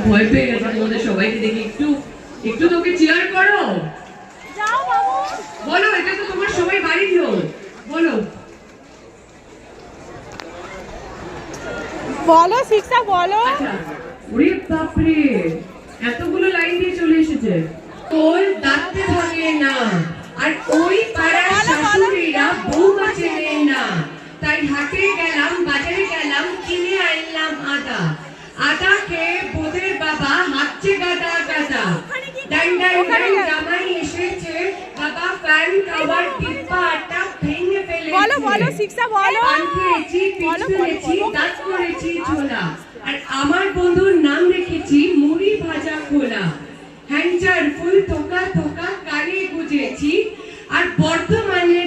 ভয় পেয়ে গেছে তোমাদের সবাইকে দেখি। একটু একটু তোকে চিয়ার করো, বলো এটা তো তোমার সবাই বাড়ির লোক, বলো বলো শিক্ষা বলো। আচ্ছা, ওরে বাপরে এতগুলো লাইন দিয়ে চলে এসেছে। তোর দাঁতে ভাঙে না, আর ওই পাড়ার শাশুড়িরা বৌমা চেনে না, তাই হাটে গেলাম বাজারে গেলাম কিনে আনলাম আদা। আদা খেয়ে বোধের বাবা হাঁটছে গাদা গাদা। ডাইন ডাইন ডাইন জামাই এসেছে, বাবা ফ্যান কভার ডিব্বাটা ভেঙে ফেলেছে। বলো বলো শিক্ষা বলো। পান খেয়েছি, পিঠ ফেলেছি, দাঁত করেছি ঝোলা, আর আমার বন্ধুর নাম রেখেছি মুড়ি ভাজা খোলা। হ্যাংচার ফুল থোকা থোকা কানে গুজেছি, আর বর্ধমানে